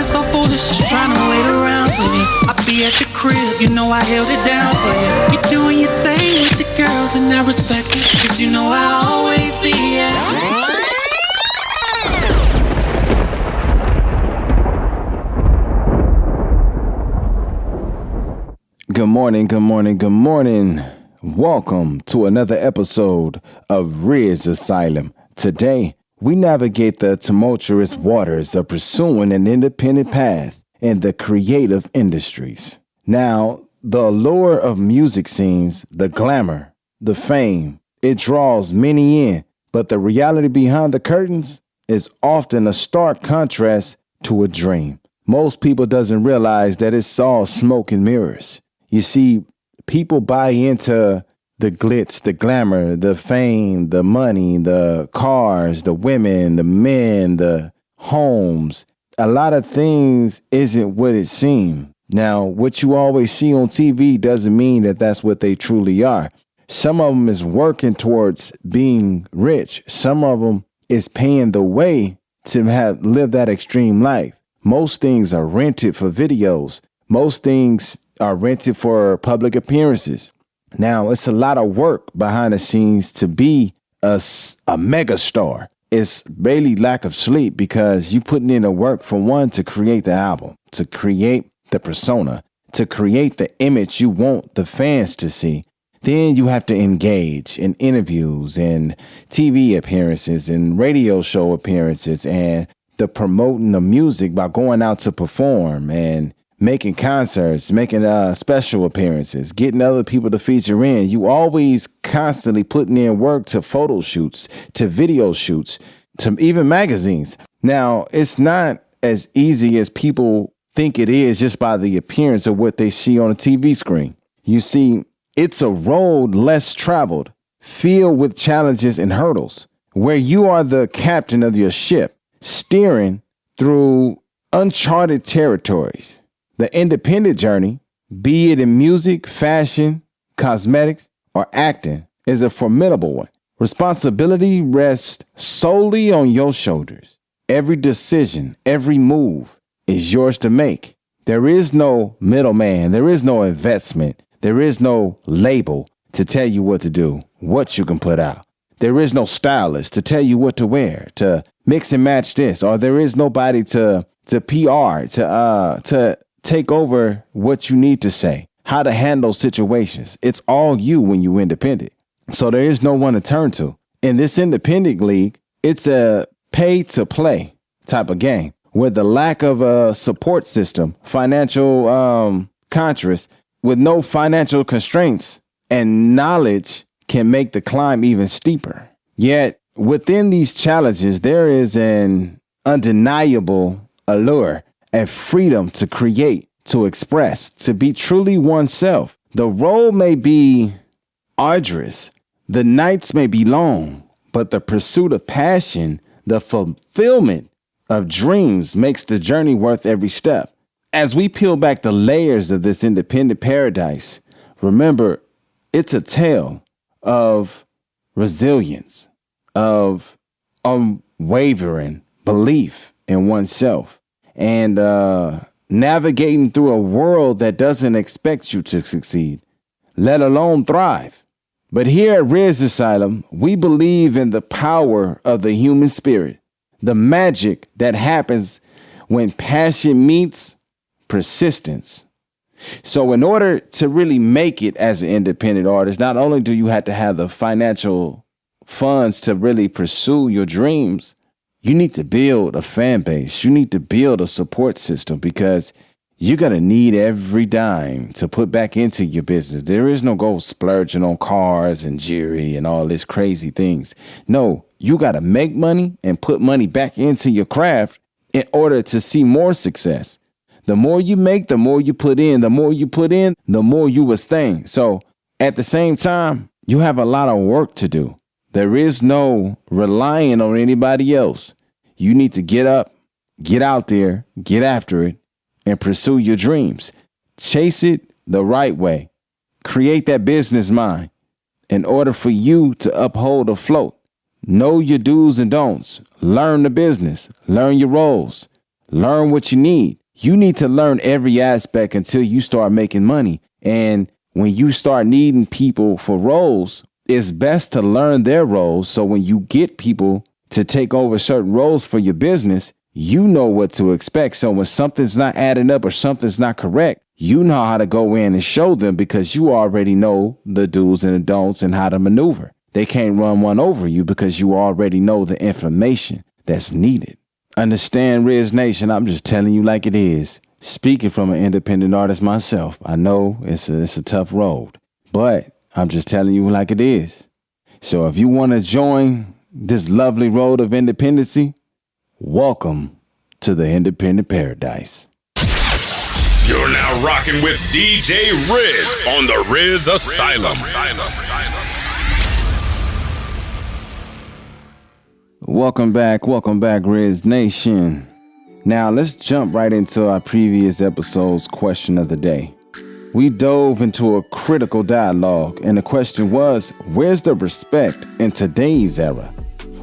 so foolish, trying to wait around for me. I be at the crib, you know I held it down for you. You doing your thing with your girls and I respect it, cause you know I'll always be at. Good morning, good morning, good morning. Welcome to another episode of RizzAsylum. Today, we navigate the tumultuous waters of pursuing an independent path in the creative industries. Now, the allure of music scenes, the glamour, the fame, it draws many in, but the reality behind the curtains is often a stark contrast to a dream. Most people doesn't realize that it's all smoke and mirrors. You see, people buy into the glitz, the glamour, the fame, the money, the cars, the women, the men, the homes. A lot of things isn't what it seems. Now, what you always see on TV doesn't mean that that's what they truly are. Some of them is working towards being rich. Some of them is paying the way to live that extreme life. Most things are rented for videos. Most things are rented for public appearances. Now, it's a lot of work behind the scenes to be a mega star. It's barely lack of sleep because you putting in the work for one to create the album, to create the persona, to create the image you want the fans to see. Then you have to engage in interviews and TV appearances and radio show appearances and the promoting the music by going out to perform and making concerts, making special appearances, getting other people to feature in. You always constantly putting in work to photo shoots, to video shoots, to even magazines. Now, it's not as easy as people think it is just by the appearance of what they see on a TV screen. You see, it's a road less traveled, filled with challenges and hurdles, where you are the captain of your ship, steering through uncharted territories. The independent journey, be it in music, fashion, cosmetics, or acting, is a formidable one. Responsibility rests solely on your shoulders. Every decision, every move is yours to make. There is no middleman. There is no investment. There is no label to tell you what to do, what you can put out. There is no stylist to tell you what to wear, to mix and match this, or there is nobody to PR, to take over what you need to say, how to handle situations. It's all you when you're independent. So there is no one to turn to. In this independent league, it's a pay to play type of game where the lack of a support system, financial contrast with no financial constraints and knowledge can make the climb even steeper. Yet within these challenges, there is an undeniable allure and freedom to create, to express, to be truly oneself. The road may be arduous, the nights may be long, but the pursuit of passion, the fulfillment of dreams makes the journey worth every step. As we peel back the layers of this independent paradise, remember, it's a tale of resilience, of unwavering belief in oneself, and navigating through a world that doesn't expect you to succeed, let alone thrive. But here at RizzAsylum, we believe in the power of the human spirit, the magic that happens when passion meets persistence. So in order to really make it as an independent artist, not only do you have to have the financial funds to really pursue your dreams, you need to build a fan base. You need to build a support system because you're going to need every dime to put back into your business. There is no go splurging on cars and jewelry and all this crazy things. No, you got to make money and put money back into your craft in order to see more success. The more you make, the more you put in. The more you put in, the more you sustain. So at the same time, you have a lot of work to do. There is no relying on anybody else. You need to get up, get out there, get after it, and pursue your dreams. Chase it the right way. Create that business mind in order for you to uphold afloat. Know your do's and don'ts. Learn the business. Learn your roles. Learn what you need. You need to learn every aspect until you start making money. And when you start needing people for roles, it's best to learn their roles. So when you get people to take over certain roles for your business, you know what to expect. So when something's not adding up or something's not correct, you know how to go in and show them because you already know the do's and the don'ts and how to maneuver. They can't run one over you because you already know the information that's needed. Understand, Rizz Nation, I'm just telling you like it is. Speaking from an independent artist myself, I know it's a tough road, but I'm just telling you like it is. So if you want to join this lovely road of independency, welcome to the independent paradise. You're now rocking with DJ Rizz on the RizzAsylum. Welcome back, Rizz Nation. Now let's jump right into our previous episode's question of the day. We dove into a critical dialogue, and the question was, where's the respect in today's era?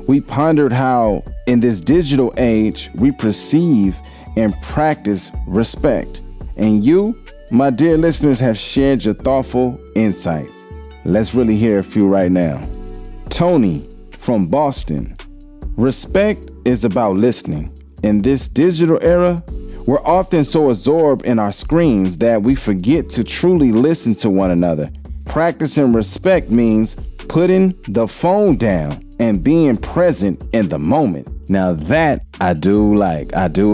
We pondered how, in this digital age, we perceive and practice respect. And you, my dear listeners, have shared your thoughtful insights. Let's really hear a few right now. Tony from Boston. Respect is about listening. In this digital era, we're often so absorbed in our screens that we forget to truly listen to one another. Practicing respect means putting the phone down and being present in the moment. Now that I do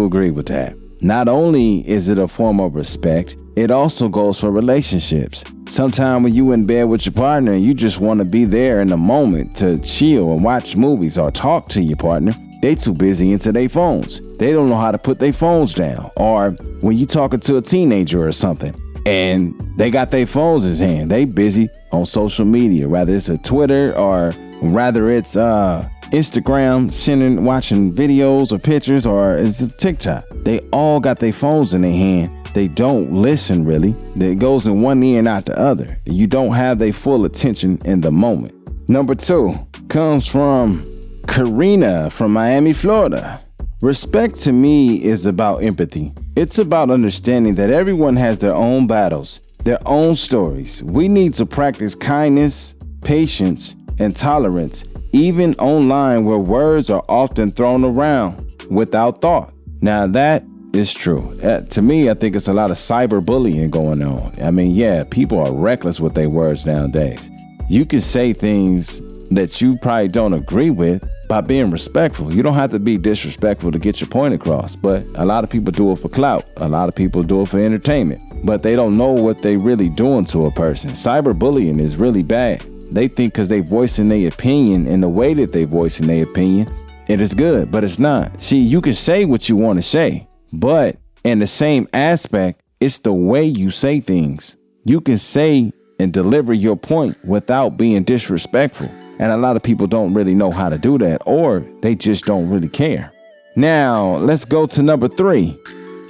agree with that. Not only is it a form of respect, it also goes for relationships. Sometimes when you in bed with your partner and you just want to be there in the moment to chill and watch movies or talk to your partner, they too busy into their phones. They don't know how to put their phones down. Or when you talking to a teenager or something and they got their phones in his hand, they busy on social media, whether it's a Twitter or rather it's Instagram, watching videos or pictures, or it's a TikTok. They all got their phones in their hand. They don't listen really. It goes in one ear and out the other. You don't have their full attention in the moment. Number 2 comes from Karina from Miami, Florida. Respect to me is about empathy. It's about understanding that everyone has their own battles, their own stories. We need to practice kindness, patience, and tolerance, even online where words are often thrown around without thought. Now that is true. To me, I think it's a lot of cyberbullying going on. I mean, yeah, people are reckless with their words nowadays. You can say things that you probably don't agree with by being respectful. You don't have to be disrespectful to get your point across, but a lot of people do it for clout. A lot of people do it for entertainment, but they don't know what they really doing to a person. Cyberbullying is really bad. They think because they voicing their opinion in the way that they voicing their opinion, it is good, but it's not. See, you can say what you want to say, but in the same aspect, it's the way you say things. You can say and deliver your point without being disrespectful. And a lot of people don't really know how to do that, or they just don't really care. Now, let's go to number 3.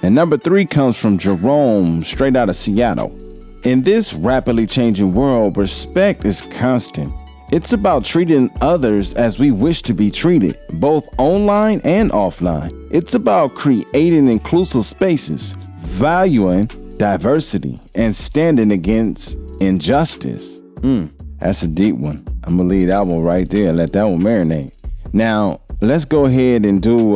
And number 3 comes from Jerome, straight out of Seattle. In this rapidly changing world, respect is constant. It's about treating others as we wish to be treated, both online and offline. It's about creating inclusive spaces, valuing diversity, and standing against injustice. That's a deep one. I'm gonna leave that one right there. Let that one marinate. Now, let's go ahead and do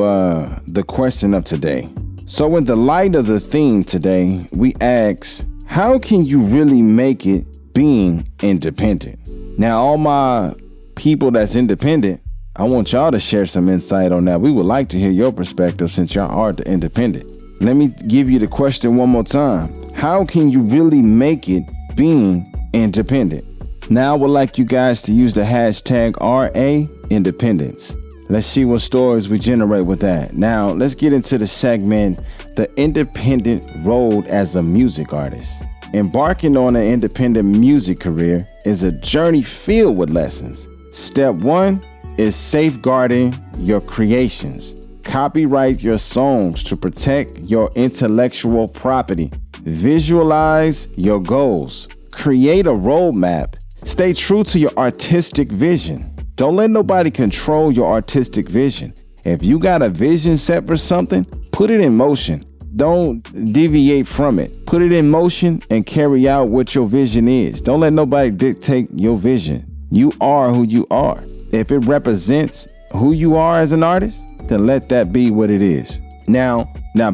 the question of today. So in the light of the theme today, we ask, how can you really make it being independent? Now, all my people that's independent, I want y'all to share some insight on that. We would like to hear your perspective since y'all are the independent. Let me give you the question one more time. How can you really make it being independent? Now I would like you guys to use the hashtag RA Independence. Let's see what stories we generate with that. Now let's get into the segment, The Independent Road as a Music Artist. Embarking on an independent music career is a journey filled with lessons. Step 1 is safeguarding your creations. Copyright your songs to protect your intellectual property. Visualize your goals. Create a roadmap. Stay true to your artistic vision. Don't let nobody control your artistic vision. If you got a vision set for something, put it in motion. Don't deviate from it. Put it in motion and carry out what your vision is. Don't let nobody dictate your vision. You are who you are. If it represents who you are as an artist, then let that be what it is. Now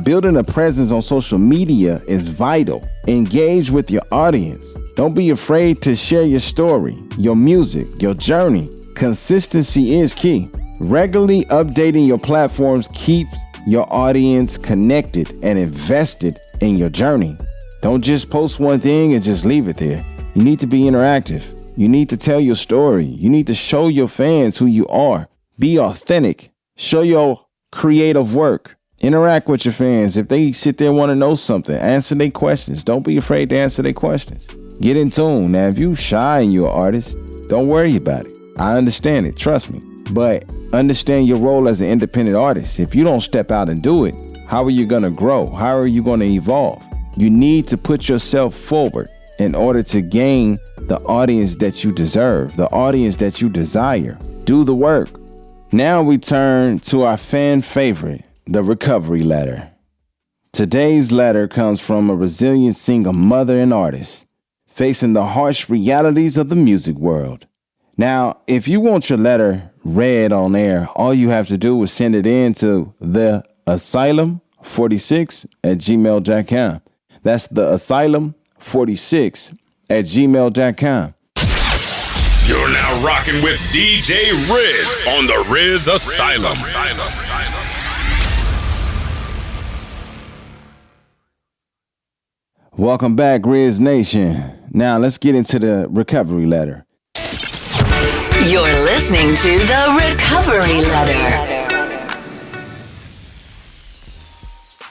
building a presence on social media is vital. Engage with your audience. Don't be afraid to share your story, your music, your journey. Consistency is key. Regularly updating your platforms keeps your audience connected and invested in your journey. Don't just post one thing and just leave it there. You need to be interactive. You need to tell your story. You need to show your fans who you are. Be authentic. Show your creative work. Interact with your fans. If they sit there and want to know something, answer their questions. Don't be afraid to answer their questions. Get in tune. Now, if you shy and you're an artist, don't worry about it. I understand it. Trust me. But understand your role as an independent artist. If you don't step out and do it, how are you going to grow? How are you going to evolve? You need to put yourself forward in order to gain the audience that you deserve, the audience that you desire. Do the work. Now we turn to our fan favorite, the recovery letter. Today's letter comes from a resilient single mother and artist facing the harsh realities of the music world. Now, if you want your letter read on air, all you have to do is send it in to theasylum46@gmail.com. That's theasylum46@gmail.com. You're now rocking with DJ Rizz on the RizzAsylum. Welcome back, Rizz Nation. Now let's get into the recovery letter. You're listening to the Recovery Letter.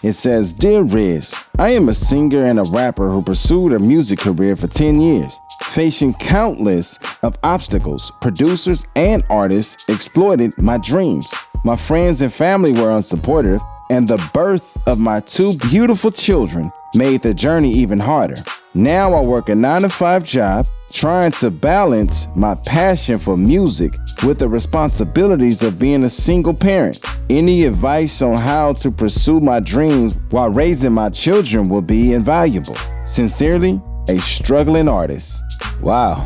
It says, Dear Rizz, I am a singer and a rapper who pursued a music career for 10 years, facing countless of obstacles. Producers and artists exploited my dreams. My friends and family were unsupportive, and the birth of my two beautiful children made the journey even harder. Now I work a 9-to-5 job, trying to balance my passion for music with the responsibilities of being a single parent. Any advice on how to pursue my dreams while raising my children will be invaluable. Sincerely, a struggling artist. Wow,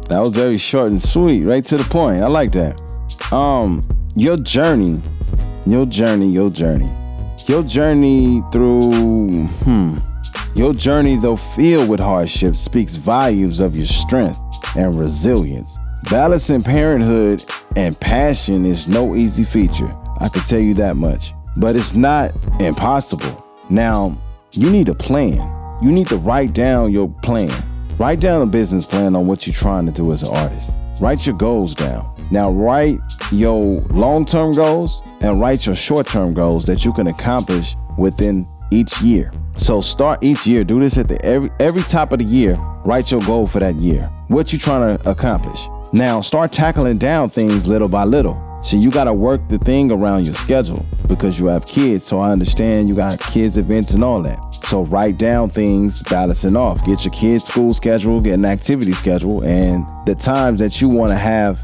that was very short and sweet, right to the point. I like that. Your journey though filled with hardships, speaks volumes of your strength and resilience. Balancing parenthood and passion is no easy feature. I can tell you that much. But it's not impossible. Now, you need a plan. You need to write down your plan. Write down a business plan on what you're trying to do as an artist. Write your goals down. Now, write your long-term goals and write your short-term goals that you can accomplish within each year. So start each year. Do this at every top of the year. Write your goal for that year. What you trying to accomplish. Now start tackling down things little by little. So you got to work the thing around your schedule because you have kids. So I understand you got kids events and all that. So write down things, balancing off. Get your kids' school schedule, get an activity schedule, and the times that you want to have,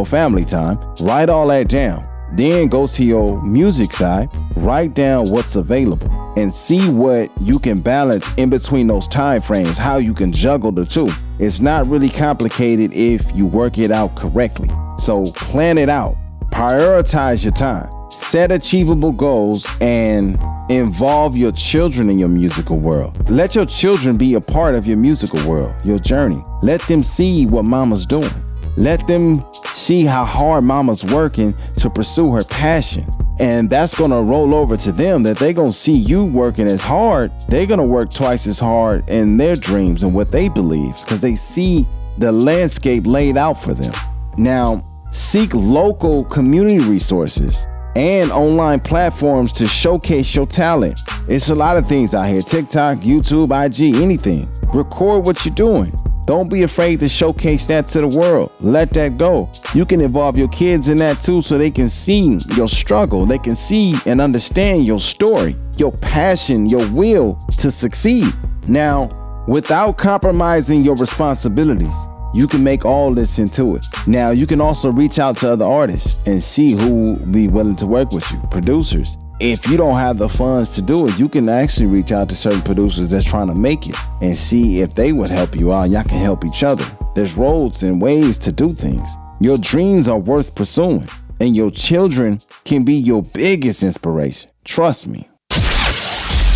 family time. Write all that down. Then go to your music side, write down what's available and see what you can balance in between those time frames, how you can juggle the two. It's not really complicated if you work it out correctly. So plan it out, prioritize your time, set achievable goals, and involve your children in your musical world. Let your children be a part of your musical world, your journey. Let them see what mama's doing. Let them see how hard mama's working to pursue her passion. And that's going to roll over to them that they're going to see you working as hard. They're going to work twice as hard in their dreams and what they believe because they see the landscape laid out for them. Now, seek local community resources and online platforms to showcase your talent. It's a lot of things out here. TikTok, YouTube, IG, anything. Record what you're doing. Don't be afraid to showcase that to the world. Let that go. You can involve your kids in that too so they can see your struggle. They can see and understand your story, your passion, your will to succeed. Now, without compromising your responsibilities, You can make all this into it. Now, you can also reach out to other artists and see who will be willing to work with you, producers. If you don't have the funds to do it, you can actually reach out to certain producers that's trying to make it and see if they would help you out. Y'all can help each other. There's roads and ways to do things. Your dreams are worth pursuing, and your children can be your biggest inspiration. Trust me.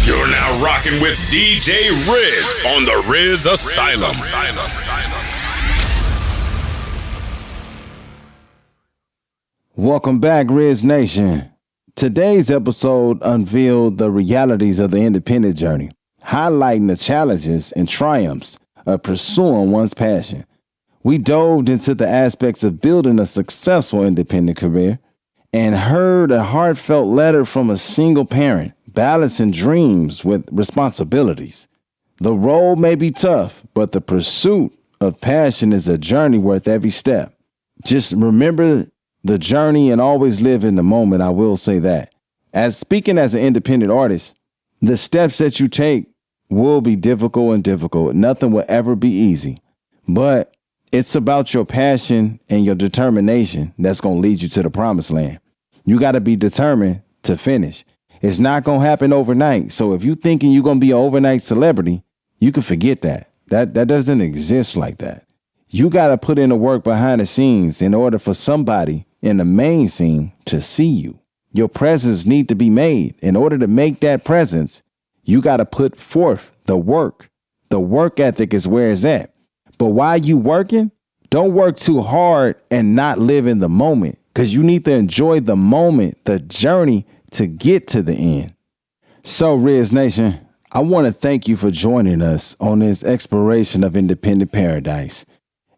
You're now rocking with DJ Rizz on the RizzAsylum. Welcome back, Rizz Nation. Today's episode unveiled the realities of the independent journey, highlighting the challenges and triumphs of pursuing one's passion. We dove into the aspects of building a successful independent career and heard a heartfelt letter from a single parent balancing dreams with responsibilities. The road may be tough, but the pursuit of passion is a journey worth every step. Just remember the journey and always live in the moment. I will say that. Speaking as an independent artist, the steps that you take will be difficult. Nothing will ever be easy, but it's about your passion and your determination that's going to lead you to the promised land. You got to be determined to finish. It's not going to happen overnight. So if you're thinking you're going to be an overnight celebrity, you can forget that. That doesn't exist like that. You got to put in the work behind the scenes in order for somebody in the main scene to see you. Your presence need to be made. In order to make that presence, you got to put forth the work. The work ethic is where it's at. But while you working, don't work too hard and not live in the moment, because you need to enjoy the moment, the journey to get to the end. So, Rizz Nation, I want to thank you for joining us on this exploration of independent paradise.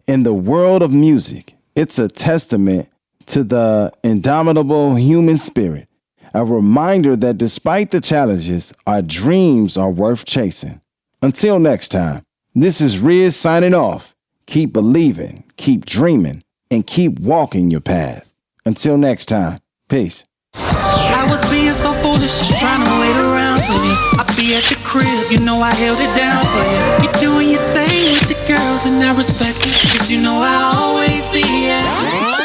In the world of music, it's a testament to the indomitable human spirit, a reminder that despite the challenges, our dreams are worth chasing. Until next time, this is Rizz signing off. Keep believing, keep dreaming, and keep walking your path. Until next time, peace. I was being so foolish, trying to wait around for me. I be at the crib, you know I held it down for you. You're doing your thing with your girls and I respect it, 'cause you know I'll always be here.